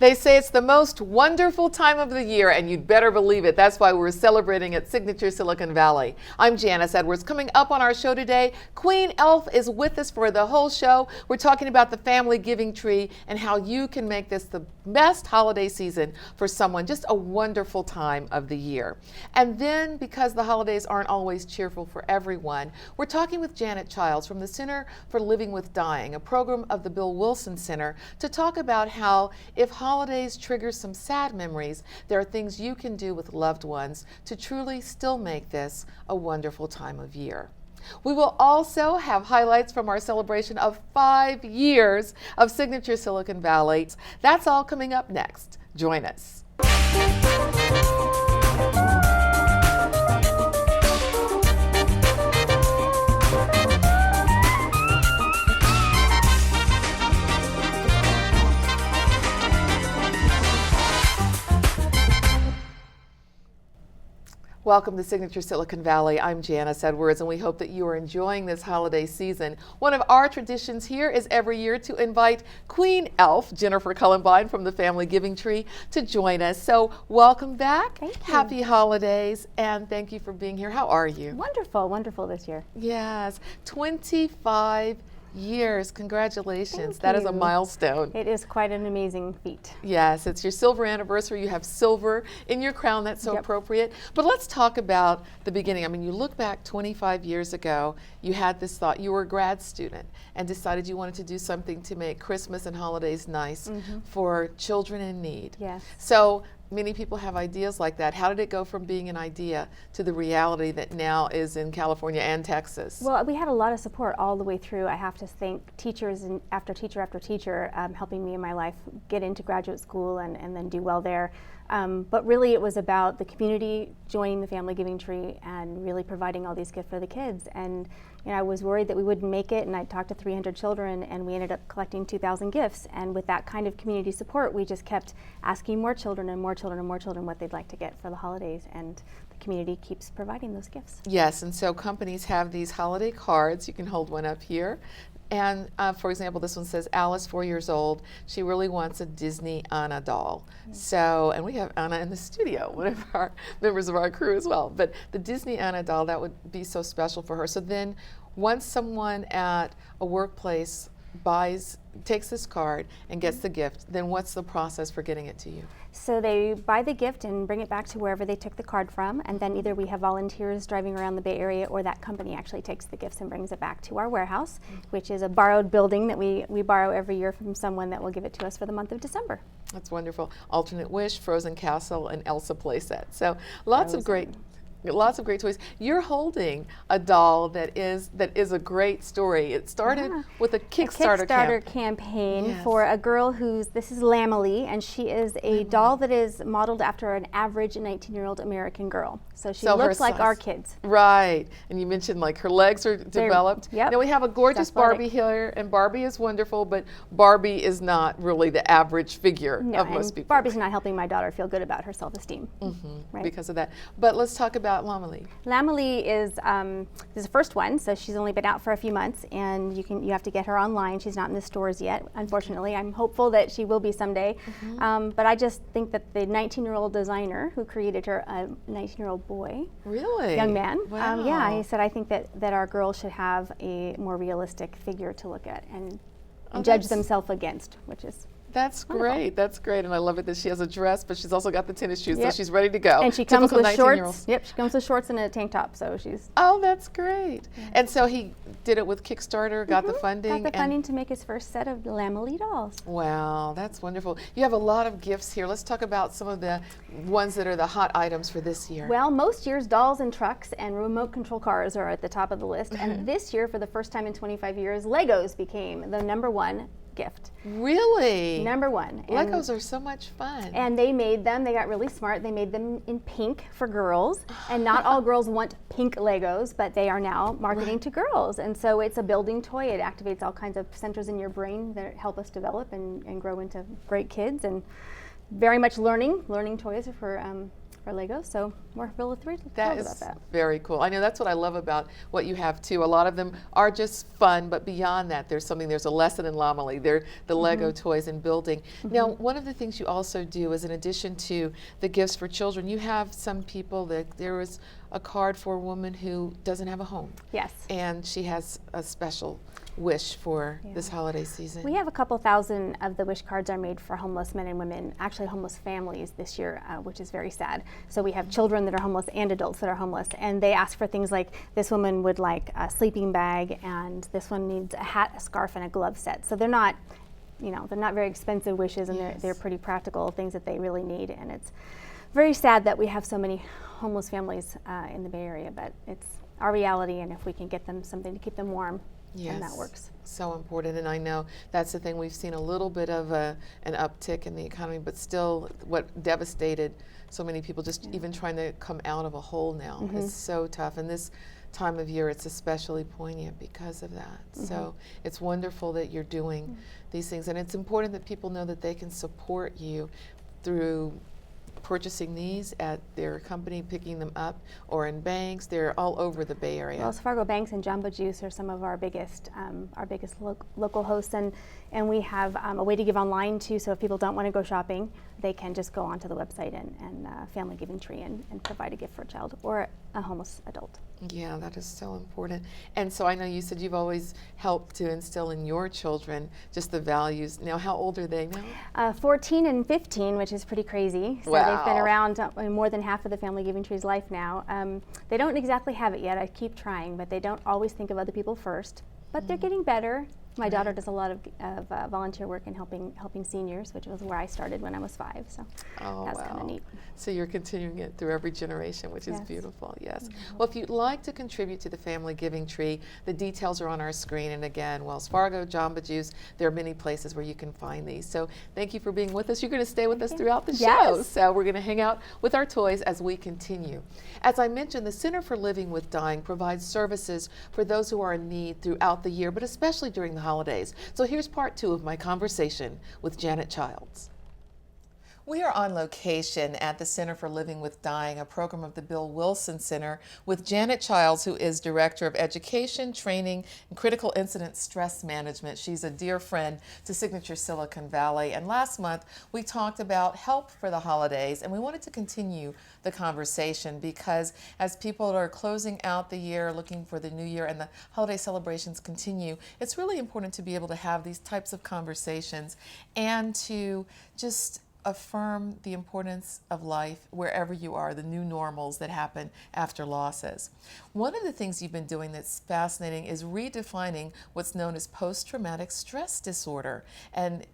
They say it's the most wonderful time of the year, and you'd better believe it. That's why we're celebrating at Signature Silicon Valley. I'm Janice Edwards. Coming up on our show today, Queen Elf is with us for the whole show. We're talking about the family giving tree and how you can make this the best holiday season for someone. Just a wonderful time of the year. And then, because the holidays aren't always cheerful for everyone, we're talking with Janet Childs from the Center for Living with Dying, a program of the Bill Wilson Center, to talk about how if holidays trigger some sad memories, there are things you can do with loved ones to truly still make this a wonderful time of year. We will also have highlights from our celebration of 5 years of Signature Silicon Valley. That's all coming up next. Join us. Welcome to Signature Silicon Valley. I'm Janice Edwards, and we hope that you are enjoying this holiday season. One of our traditions here is every year to invite Queen Elf, Jennifer Cullenbine from the Family Giving Tree, to join us. So welcome back. Thank you. Happy holidays, and thank you for being here. How are you? Wonderful, wonderful this year. Yes, 25 years. Congratulations. Thank That is a you. milestone. It is quite an amazing feat. Yes, it's your silver anniversary. You have silver in your crown. That's so Yep. appropriate. But let's talk about the beginning. I mean, you look back 25 years ago, you had this thought. You were a grad student and decided you wanted to do something to make Christmas and holidays nice for children in need. Yes. So many people have ideas like that. How did it go from being an idea to the reality that now is in California and Texas? Well, we had a lot of support all the way through. I have to thank teachers and after teacher, helping me in my life get into graduate school and then do well there. But really it was about the community joining the Family Giving Tree and really providing all these gifts for the kids. And you know, I was worried that we wouldn't make it, and I talked to 300 children, and we ended up collecting 2,000 gifts. And with that kind of community support, we just kept asking more children and more children and more children what they'd like to get for the holidays, and the community keeps providing those gifts. Yes, and so companies have these holiday cards. You can hold one up here. And for example, this one says, Alice, 4 years old. She really wants a Disney Anna doll. So, and we have Anna in the studio, one of our members of our crew as well. But the Disney Anna doll, that would be so special for her. So then once someone at a workplace takes this card and gets the gift, then what's the process for getting it to you? So they buy the gift and bring it back to wherever they took the card from, and then either we have volunteers driving around the Bay Area, or that company actually takes the gifts and brings it back to our warehouse, which is a borrowed building that we borrow every year from someone that will give it to us for the month of December. That's wonderful. Alternate Wish, Frozen Castle, and Elsa playset. So lots of great toys. You're holding a doll that is a great story. It started with a Kickstarter campaign for a girl this is Lamely, and she is a doll that is modeled after an average 19-year-old American girl. So she looks like our kids. Right. And you mentioned like her legs are developed. Yep. Now we have a gorgeous Barbie here, and Barbie is wonderful, but Barbie is not really the average figure of most people. Barbie's not helping my daughter feel good about her self-esteem. Right? Because of that. But let's talk about Lamely. Lamely is the first one, so she's only been out for a few months, and you have to get her online. She's not in the stores yet, unfortunately. I'm hopeful that she will be someday. But I just think that the 19-year-old designer who created her, a 19-year-old boy, young man, Wow. he said, I think that our girls should have a more realistic figure to look at and judge themselves against, which is That's wonderful. great. That's great. And I love it that she has a dress, but she's also got the tennis shoes, so she's ready to go. And she comes with shorts. 19-year-olds. Yep, she comes with shorts and a tank top, so she's... Oh, that's great. And so he did it with Kickstarter, got the funding. Got the funding to make his first set of Lamely dolls. Wow, that's wonderful. You have a lot of gifts here. Let's talk about some of the ones that are the hot items for this year. Well, most years dolls and trucks and remote control cars are at the top of the list. And this year, for the first time in 25 years, Legos became the #1 gift. Really? #1. Legos are so much fun. And they got really smart. They made them in pink for girls. And not all girls want pink Legos, but they are now marketing to girls. And so it's a building toy. It activates all kinds of centers in your brain that help us develop and grow into great kids. And very much learning toys for for Lego, so we're really thrilled That about is that. very cool. I know that's what I love about what you have too. A lot of them are just fun, but beyond that, there's a lesson in Lomeli. They're the Lego toys and building. Now, one of the things you also do is, in addition to the gifts for children, you have some people that there is a card for a woman who doesn't have a home. Yes. And she has a special wish for Yeah. this holiday season. We have a couple thousand of the wish cards are made for homeless men and women, actually homeless families this year, which is very sad. So we have children that are homeless and adults that are homeless, and they ask for things like, this woman would like a sleeping bag, and this one needs a hat, a scarf, and a glove set. So they're not, they're not very expensive wishes, and they're pretty practical things that they really need. And it's very sad that we have so many homeless families in the Bay Area, but it's our reality, and if we can get them something to keep them warm, and that works. So important, and I know that's the thing. We've seen a little bit of an uptick in the economy, but still what devastated so many people, just even trying to come out of a hole now is so tough. And this time of year, it's especially poignant because of that. So it's wonderful that you're doing these things, and it's important that people know that they can support you through purchasing these at their company, picking them up, or in banks. They're all over the Bay Area. Wells Fargo Banks and Jamba Juice are some of our biggest local hosts, and we have a way to give online too. So if people don't want to go shopping, they can just go onto the website and Family Giving Tree and provide a gift for a child or a homeless adult. Yeah, that is so important. And so I know you said you've always helped to instill in your children just the values. Now, how old are they now? 14 and 15, which is pretty crazy. So they've been around more than half of the Family Giving Tree's life now. They don't exactly have it yet. I keep trying, but they don't always think of other people first. But they're getting better. My daughter does a lot of volunteer work in helping seniors, which was where I started when I was 5. So that's kind of neat. So you're continuing it through every generation, which is beautiful. Yes. Well, if you'd like to contribute to the Family Giving Tree, the details are on our screen. And again, Wells Fargo, Jamba Juice, there are many places where you can find these. So thank you for being with us. You're going to stay with us throughout the show. So we're going to hang out with our toys as we continue. As I mentioned, the Center for Living with Dying provides services for those who are in need throughout the year, but especially during the holidays. So here's part 2 of my conversation with Janet Childs. We are on location at the Center for Living with Dying, a program of the Bill Wilson Center, with Janet Childs, who is Director of Education, Training, and Critical Incident Stress Management. She's a dear friend to Signature Silicon Valley. And last month, we talked about help for the holidays, and we wanted to continue the conversation because as people are closing out the year, looking for the new year, and the holiday celebrations continue, it's really important to be able to have these types of conversations and to just affirm the importance of life wherever you are, the new normals that happen after losses. One of the things you've been doing that's fascinating is redefining what's known as post-traumatic stress disorder, and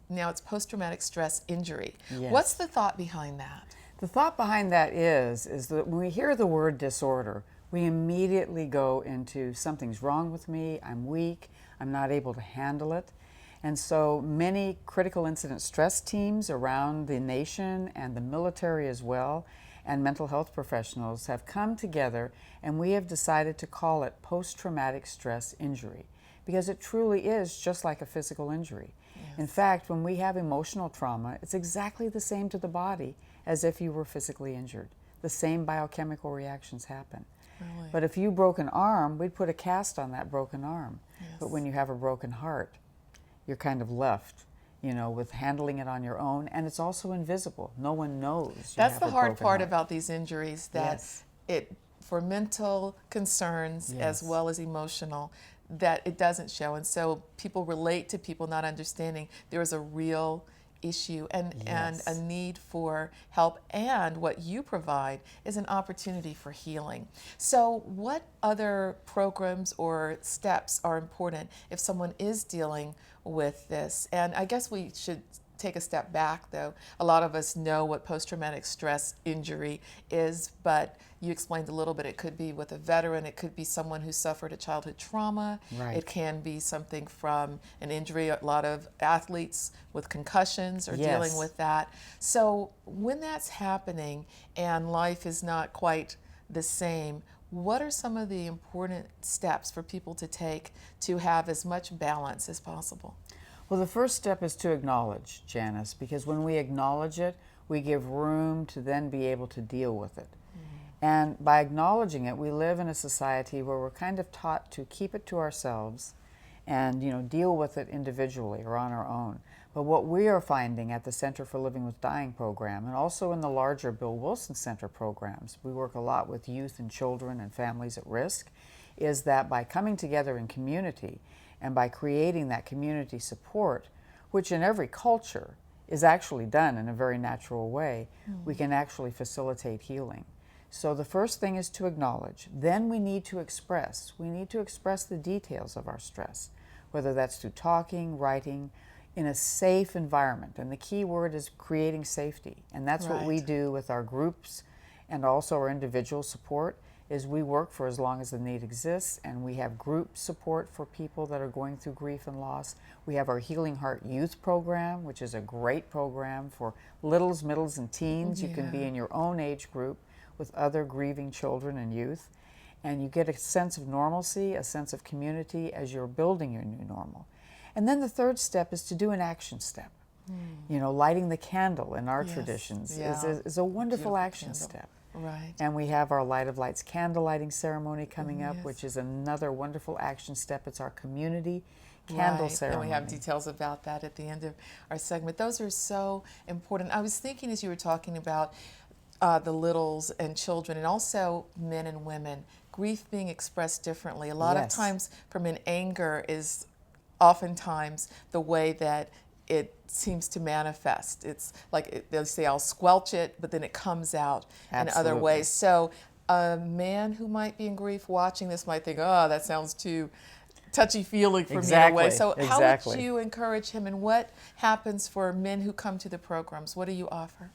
now it's post-traumatic stress injury. Yes. What's the thought behind that? The thought behind that is that when we hear the word disorder, we immediately go into something's wrong with me, I'm weak, I'm not able to handle it. And so many critical incident stress teams around the nation and the military as well, and mental health professionals have come together, and we have decided to call it post-traumatic stress injury because it truly is just like a physical injury. Yes. In fact, when we have emotional trauma, it's exactly the same to the body as if you were physically injured. The same biochemical reactions happen. Really? But if you broke an arm, we'd put a cast on that broken arm. Yes. But when you have a broken heart, you're kind of left, with handling it on your own, and it's also invisible. No one knows. That's the hard part about these injuries, that it, for mental concerns as well as emotional, that it doesn't show. And so people relate to people not understanding there is a real issue and a need for help, and what you provide is an opportunity for healing. So what other programs or steps are important if someone is dealing with this? And I guess we should take a step back, though. A lot of us know what post-traumatic stress injury is, but you explained a little bit. It could be with a veteran. It could be someone who suffered a childhood trauma. Right. It can be something from an injury. A lot of athletes with concussions are dealing with that. So when that's happening and life is not quite the same, what are some of the important steps for people to take to have as much balance as possible? Well, the first step is to acknowledge, Janice, because when we acknowledge it, we give room to then be able to deal with it. And by acknowledging it, we live in a society where we're kind of taught to keep it to ourselves and deal with it individually or on our own. But what we are finding at the Center for Living with Dying program, and also in the larger Bill Wilson Center programs, we work a lot with youth and children and families at risk, is that by coming together in community and by creating that community support, which in every culture is actually done in a very natural way, we can actually facilitate healing. So the first thing is to acknowledge. Then we need to express. We need to express the details of our stress, whether that's through talking, writing, in a safe environment. And the key word is creating safety. And that's what we do with our groups and also our individual support, is we work for as long as the need exists, and we have group support for people that are going through grief and loss. We have our Healing Heart Youth Program, which is a great program for littles, middles, and teens. You can be in your own age group with other grieving children and youth, and you get a sense of normalcy, a sense of community as you're building your new normal. And then the third step is to do an action step. Lighting the candle in our traditions is a wonderful action step. Right. And we have our Light of Lights candle lighting ceremony coming up, which is another wonderful action step. It's our community candle ceremony. And we have details about that at the end of our segment. Those are so important. I was thinking as you were talking about the littles and children, and also men and women, grief being expressed differently. A lot of times for men, anger is oftentimes the way that it seems to manifest. It's like they'll say, I'll squelch it, but then it comes out in other ways. So a man who might be in grief watching this might think, oh, that sounds too touchy-feely for me in a way. So how would you encourage him, and what happens for men who come to the programs? What do you offer?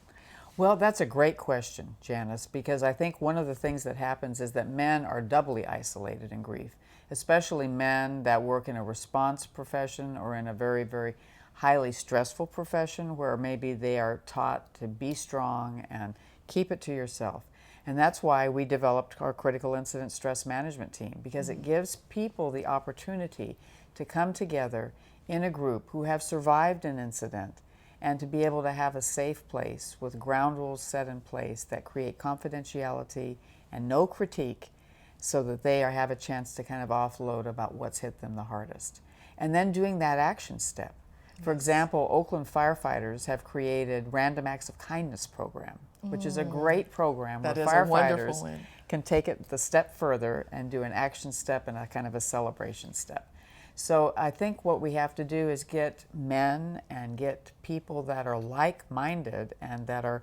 Well, that's a great question, Janice, because I think one of the things that happens is that men are doubly isolated in grief, especially men that work in a response profession or in a very, very highly stressful profession where maybe they are taught to be strong and keep it to yourself. And that's why we developed our critical incident stress management team, because it gives people the opportunity to come together in a group who have survived an incident and to be able to have a safe place with ground rules set in place that create confidentiality and no critique, so that they have a chance to kind of offload about what's hit them the hardest. And then doing that action step. For example, Oakland firefighters have created Random Acts of Kindness program, which is a great program where firefighters can take it the step further and do an action step and a kind of a celebration step. So I think what we have to do is get men and get people that are like-minded and that are,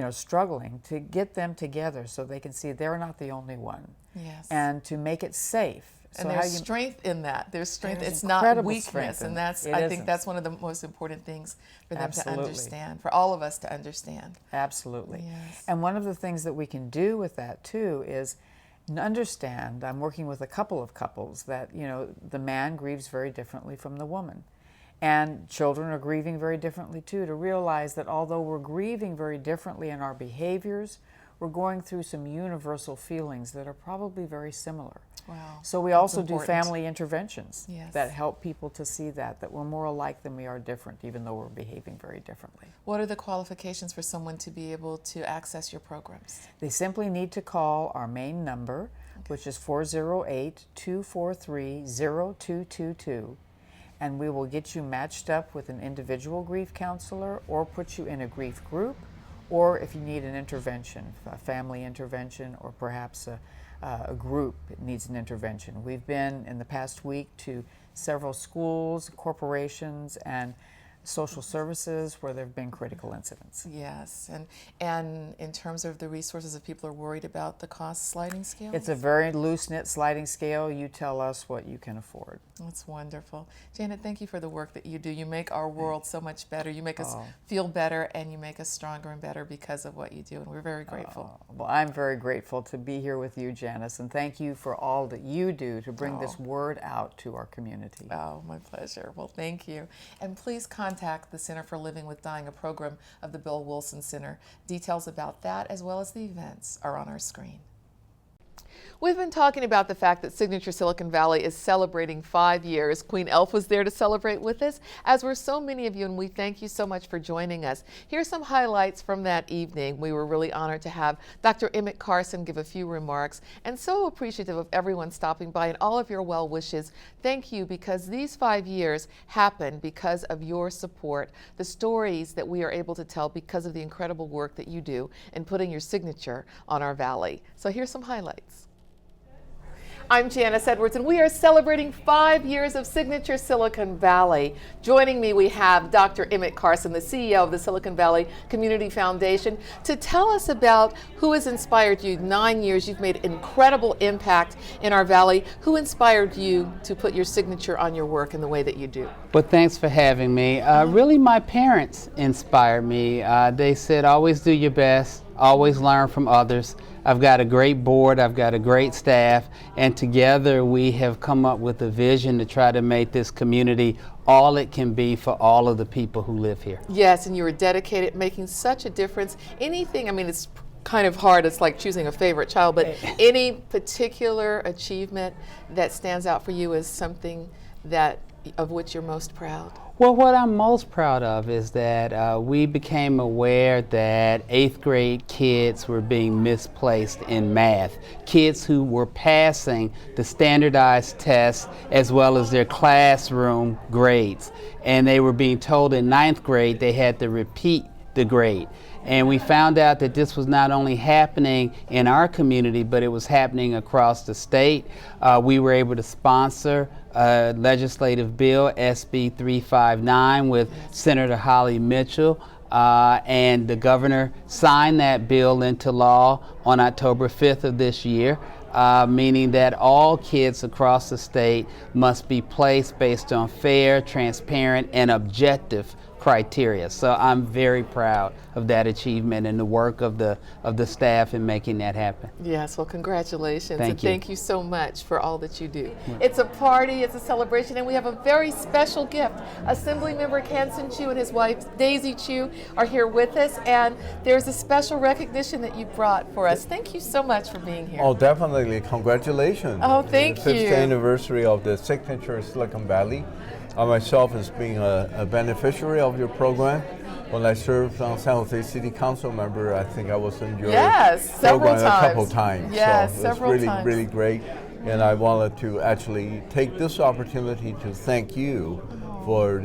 struggling, to get them together so they can see they're not the only one. Yes. And to make it safe. And there's strength in that. There's strength. It's not weakness. And I think that's one of the most important things for them to understand, for all of us to understand. Absolutely. Yes. And one of the things that we can do with that too is understand, I'm working with a couple of couples that, the man grieves very differently from the woman. And children are grieving very differently too, to realize that although we're grieving very differently in our behaviors, we're going through some universal feelings that are probably very similar. Wow. So we also do family interventions Yes. that help people to see that we're more alike than we are different, even though we're behaving very differently. What are the qualifications for someone to be able to access your programs? They simply need to call our main number, which is 408-243-0222, and we will get you matched up with an individual grief counselor or put you in a grief group, or if you need an intervention, a family intervention, or perhaps a group needs an intervention. We've been in the past week to several schools, corporations, and social services where there have been critical incidents. Yes, and in terms of the resources, if people are worried about the cost sliding scale? It's a very loose-knit sliding scale. You tell us what you can afford. That's wonderful. Janet, thank you for the work that you do. You make our world so much better. You make us feel better, and you make us stronger and better because of what you do, and we're very grateful. Well, I'm very grateful to be here with you, Janice, and thank you for all that you do to bring this word out to our community. Oh, my pleasure. Well, thank you. And please contact the Center for Living with Dying, a program of the Bill Wilson Center. Details about that as well as the events are on our screen. We've been talking about the fact that Signature Silicon Valley is celebrating 5 years. Queen Elf was there to celebrate with us, as were so many of you, and we thank you so much for joining us. Here's some highlights from that evening. We were really honored to have Dr. Emmett Carson give a few remarks, and so appreciative of everyone stopping by and all of your well wishes. Thank you, because these 5 years happened because of your support, the stories that we are able to tell because of the incredible work that you do in putting your signature on our valley. So here's some highlights. I'm Janice Edwards, and we are celebrating 5 years of Signature Silicon Valley. Joining me, we have Dr. Emmett Carson, the CEO of the Silicon Valley Community Foundation, to tell us about who has inspired you. 9 years, you've made incredible impact in our valley. Who inspired you to put your signature on your work in the way that you do? Well, thanks for having me. Really, my parents inspired me. They said, always do your best, always learn from others. I've got a great board, I've got a great staff, and together we have come up with a vision to try to make this community all it can be for all of the people who live here. Yes, and you were dedicated, making such a difference. Anything, I mean, it's kind of hard, it's like choosing a favorite child, but any particular achievement that stands out for you as something that of which you're most proud? Well, what I'm most proud of is that we became aware that 8th grade kids were being misplaced in math. Kids who were passing the standardized tests as well as their classroom grades. And they were being told in 9th grade they had to repeat the grade. And we found out that this was not only happening in our community, but it was happening across the state. We were able to sponsor a legislative bill, SB 359, with Senator Holly Mitchell, and the governor signed that bill into law on October 5th of this year. Meaning that all kids across the state must be placed based on fair, transparent, and objective criteria. So I'm very proud of that achievement and the work of the staff in making that happen. Yes, well, congratulations. Thank you. Thank you so much for all that you do. It's a party, it's a celebration, and we have a very special gift. Assemblymember Kansen Chu and his wife Daisy Chu are here with us, and there's a special recognition that you brought for us. Thank you so much for being here. Oh, definitely. Congratulations. Oh, thank the you. 5th anniversary of the Signature Silicon Valley. I myself as being a beneficiary of your program. When I served on San Jose City Council member, I think I was in your program a couple times. Yes, so several it's times. really great. And I wanted to actually take this opportunity to thank you for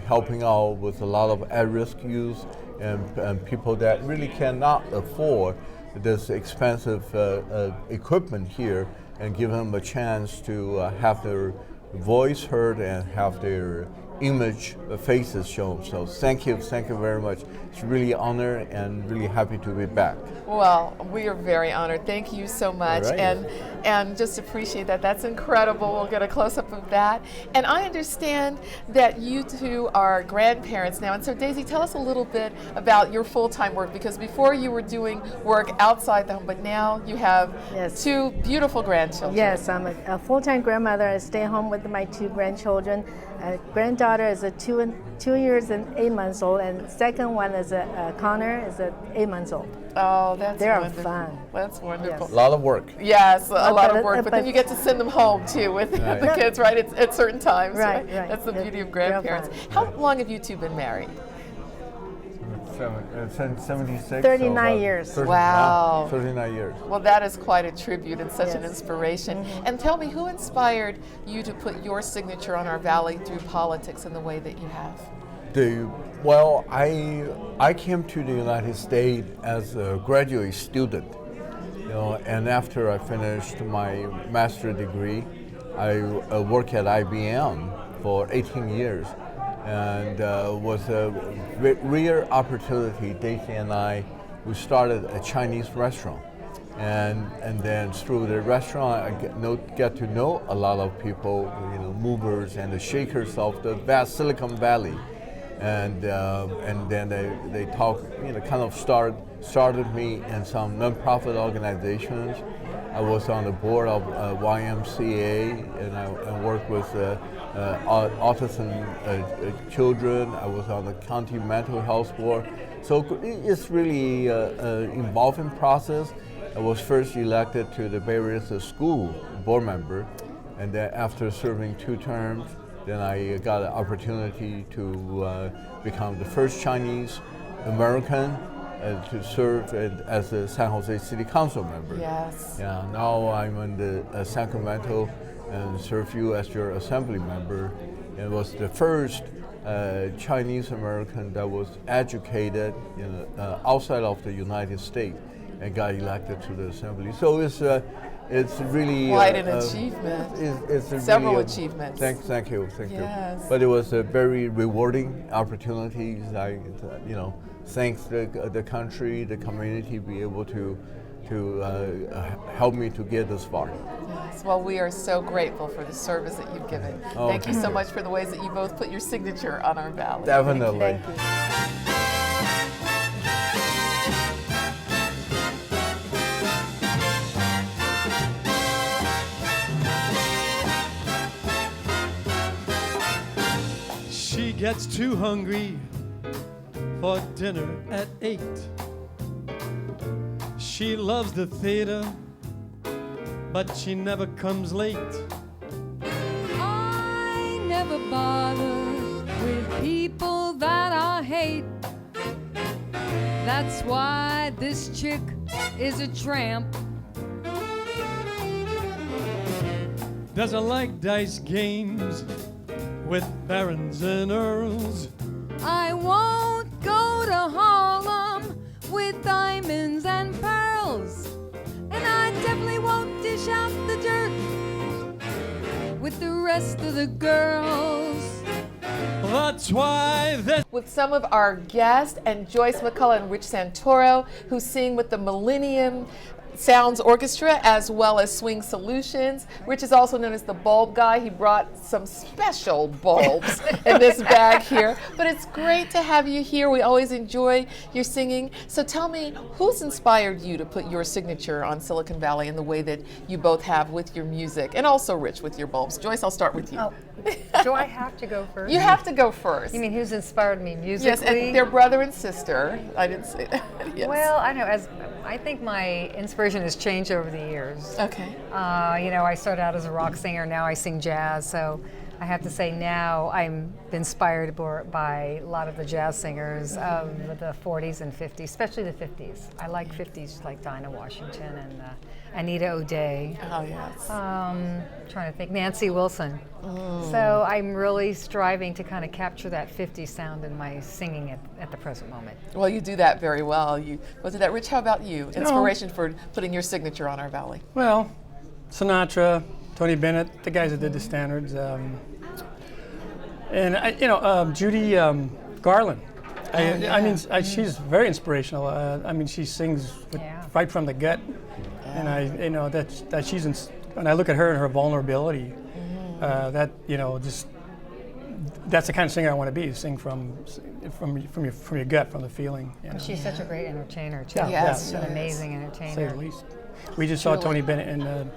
helping out with a lot of at-risk youth and people that really cannot afford this expensive equipment here, and give them a chance to have their voice heard and have their image, faces shown. So thank you very much. It's really honored and really happy to be back. Well, we are very honored. Thank you so much. All right. And just appreciate that. That's incredible. We'll get a close-up of that. And I understand that you two are grandparents now. And so Daisy, tell us a little bit about your full-time work, because before you were doing work outside the home, but now you have Yes. 2 beautiful grandchildren. Yes, I'm a full-time grandmother. I stay home with my 2 grandchildren. Granddaughter is 2 years and 8 months old, and second one is Connor is 8 months old. Oh, that's They are wonderful. fun. That's wonderful. Yes. A lot of work. Yes, a lot of but- work, but then but- you get to send them home too with Right. the kids, right? It's at certain times. Right. That's the They're- beauty of they're grandparents. fun. How long have you two been married? 76. 39 years. Wow. 39 years. Well, that is quite a tribute and such an Yes. inspiration. And tell me, who inspired you to put your signature on our valley through politics in the way that you have? Well, I came to the United States as a graduate student, and after I finished my master's degree, I worked at IBM for 18 years, and was a rare opportunity. Daisy and we started a Chinese restaurant, and then through the restaurant, I get to know a lot of people, movers and the shakers of the vast Silicon Valley. And then they talk, kind of started me in some nonprofit organizations. I was on the board of YMCA, and I worked with autism children. I was on the county mental health board. So it's really an involving process. I was first elected to the Bay Area School board member, and then after serving 2 terms, then I got an opportunity to become the first Chinese American to serve as a San Jose City Council member. Yes. Yeah, now I'm in the Sacramento and serve you as your assembly member. It was the first Chinese American that was educated outside of the United States and got elected to the assembly. So it's really Quite an achievement. It's Several really achievements. Thank you. Yes. But it was a very rewarding opportunity. I, thanks the country, the community, be able to help me to get this far. Yes. Well, we are so grateful for the service that you've given. Oh, Thank you so much for the ways that you both put your signature on our valley. Definitely. Thank you. She gets too hungry for dinner at 8. She loves the theater, but she never comes late. I never bother with people that I hate. That's why this chick is a tramp. Doesn't like dice games with barons and earls. I won't go to Harlem with diamonds and pearls. And I definitely won't dish out the dirt with the rest of the girls. That's why this With some of our guests and Joyce McCullough and Rich Santoro, who sing with the Millennium Sounds Orchestra as well as Swing Solutions. Rich is also known as the bulb guy. He brought some special bulbs in this bag here. But it's great to have you here. We always enjoy your singing. So tell me, who's inspired you to put your signature on Silicon Valley in the way that you both have with your music, and also Rich with your bulbs? Joyce, I'll start with you. Oh, do I have to go first? You have to go first. You mean who's inspired me musically? Yes, and they're brother and sister. I didn't say that. Yes. Well, I know. I think my inspiration has changed over the years. Okay. I started out as a rock singer. Now I sing jazz. So I have to say now I'm inspired by a lot of the jazz singers of the 40s and 50s, especially the 50s. I like 50s like Dinah Washington and Anita O'Day. Oh, yes. Trying to think, Nancy Wilson. So I'm really striving to kind of capture that 50s sound in my singing at the present moment. Well, you do that very well. You go to that. Rich, how about you? Inspiration for putting your signature on our valley? Well, Sinatra, Tony Bennett, the guys that did the standards, Judy Garland. She's very inspirational. She sings right from the gut, and that she's. When I look at her and her vulnerability, that's the kind of singer I want to be. Sing from your gut, from the feeling. She's such a great entertainer too. Yeah, Yes, She's an amazing entertainer. say the least. We just saw Tony Bennett and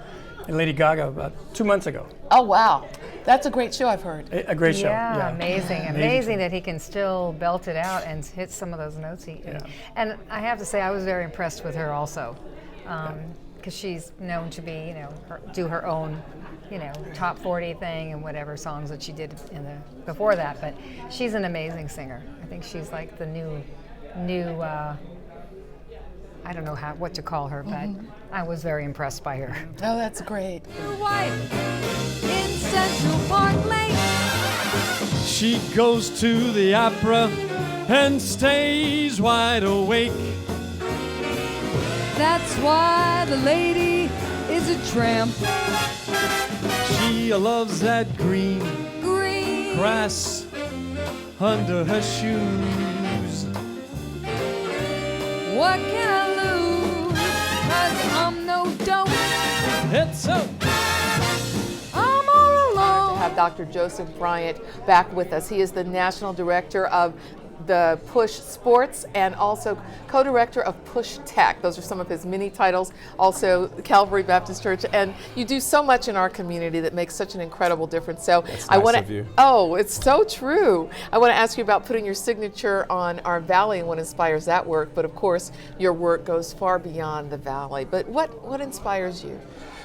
Lady Gaga about 2 months ago. Oh, wow. That's a great show, I've heard. A great show. Yeah, amazing show. that he can still belt it out and hit some of those notes. And I have to say, I was very impressed with her also, because she's known to be, do her own, top 40 thing and whatever songs that she did before that. But she's an amazing singer. I think she's like the new. I don't know what to call her, but I was very impressed by her. Oh, that's great. Wife in Central Park Lane. She goes to the opera and stays wide awake. That's why the lady is a tramp. She loves that green grass under her shoes. What can I lose? 'Cause I'm no dope. It's so. I'm all alone. To have Dr. Joseph Bryant back with us. He is the National Director of the Push Sports and also co-director of Push Tech. Those are some of his many titles. Also Calvary Baptist Church, and you do so much in our community that makes such an incredible difference. So That's I nice want of you. to. Oh, it's so true. I want to ask you about putting your signature on our valley and what inspires that work. But of course, your work goes far beyond the valley. But what inspires you?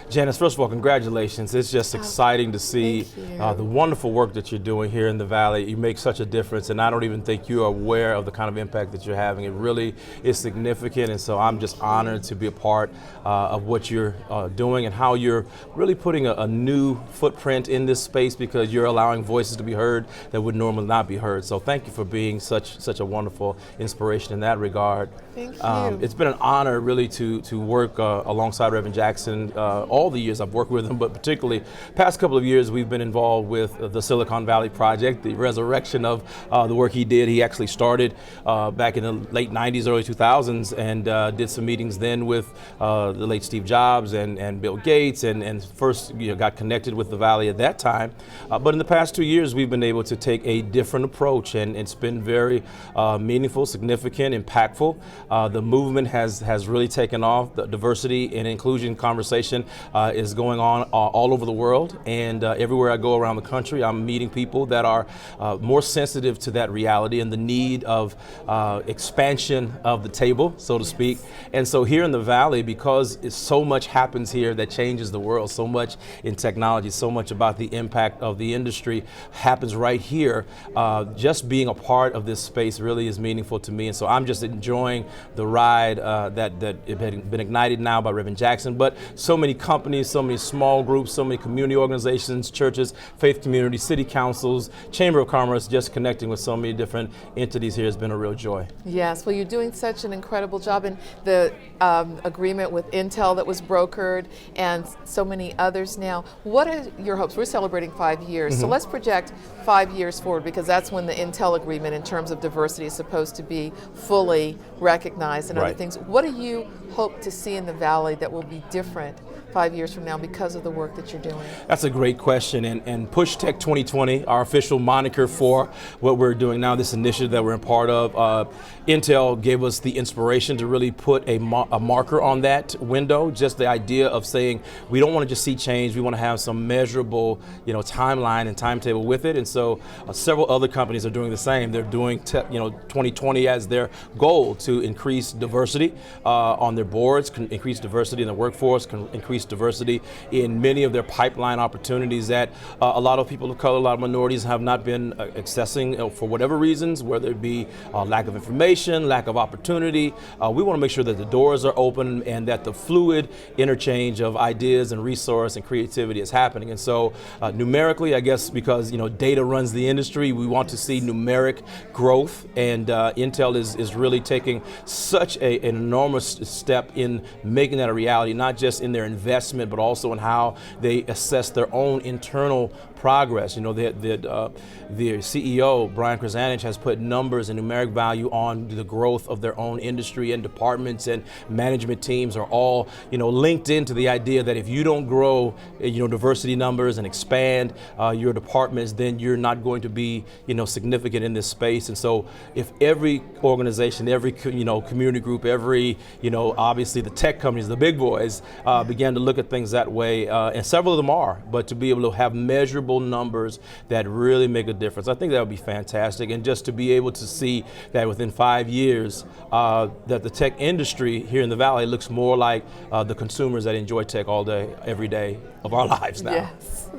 Janice, first of all, congratulations. It's just exciting to see the wonderful work that you're doing here in the Valley. You make such a difference, and I don't even think you are aware of the kind of impact that you're having. It really is significant, and so I'm just honored to be a part of what you're doing and how you're really putting a new footprint in this space, because you're allowing voices to be heard that would normally not be heard. So thank you for being such a wonderful inspiration in that regard. Thank you. It's been an honor really to work alongside Reverend Jackson all the years I've worked with him, but particularly past couple of years we've been involved with the Silicon Valley Project, the resurrection of the work he did. He actually started back in the late 90s, early 2000s, and did some meetings then with the late Steve Jobs and Bill Gates, and first got connected with the Valley at that time. But in the past 2 years we've been able to take a different approach, and it's been very meaningful, significant, impactful. The movement has really taken off. The diversity and inclusion conversation is going on all over the world, and everywhere I go around the country, I'm meeting people that are more sensitive to that reality and the need of expansion of the table, so to speak. And so here in the Valley, because so much happens here that changes the world, so much in technology, so much about the impact of the industry happens right here, just being a part of this space really is meaningful to me. And so I'm just enjoying the ride that it had been ignited now by Reverend Jackson, but so many companies, so many small groups, so many community organizations, churches, faith communities, city councils, Chamber of Commerce, just connecting with so many different entities here has been a real joy. Yes, well, you're doing such an incredible job, and the agreement with Intel that was brokered and so many others now. What are your hopes? We're celebrating 5 years, so let's project 5 years forward, because that's when the Intel agreement in terms of diversity is supposed to be fully recognized and other things. What do you hope to see in the Valley that will be different 5 years from now because of the work that you're doing? That's a great question, and Push Tech 2020, our official moniker for what we're doing now, this initiative that we're a part of, Intel gave us the inspiration to really put a marker on that window, just the idea of saying we don't want to just see change, we want to have some measurable timeline and timetable with it. And so several other companies are doing the same. They're doing 2020 as their goal to increase diversity on their boards, increase diversity in the workforce, increase diversity in many of their pipeline opportunities that a lot of people of color, a lot of minorities have not been accessing for whatever reasons, whether it be lack of information, lack of opportunity. We want to make sure that the doors are open and that the fluid interchange of ideas and resource and creativity is happening. And so numerically, I guess because data runs the industry, we want to see numeric growth, and Intel is really taking such an enormous step in making that a reality, not just in their investment, but also in how they assess their own internal progress. The CEO, Brian Krasanich, has put numbers and numeric value on the growth of their own industry, and departments and management teams are all, linked into the idea that if you don't grow, diversity numbers and expand your departments, then you're not going to be, significant in this space. And so if every organization, every, community group, every, obviously the tech companies, the big boys, began to look at things that way, and several of them are, but to be able to have measurable numbers that really make a difference, I think that would be fantastic. And just to be able to see that within 5 years, that the tech industry here in the Valley looks more like the consumers that enjoy tech all day, every day of our lives now.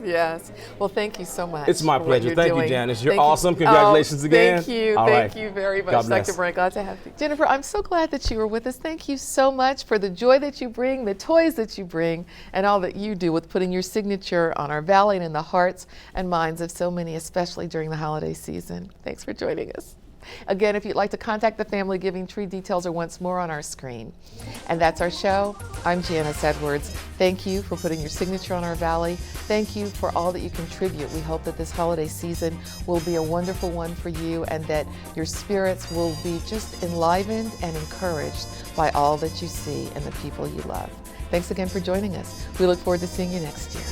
Yes. Well, thank you so much. It's my pleasure. Thank you, Janice. You're Thank awesome. You. Congratulations again. Thank you. All Thank right. you very much, God bless. Dr. Brent. Glad to have you. Jennifer, I'm so glad that you were with us. Thank you so much for the joy that you bring, the toys that you bring, and all that you do with putting your signature on our Valley and in the hearts and minds of so many, especially during the holiday season. Thanks for joining us. Again, if you'd like to contact the Family Giving Tree, details are once more on our screen. And that's our show. I'm Janice Edwards. Thank you for putting your signature on our Valley. Thank you for all that you contribute. We hope that this holiday season will be a wonderful one for you, and that your spirits will be just enlivened and encouraged by all that you see and the people you love. Thanks again for joining us. We look forward to seeing you next year.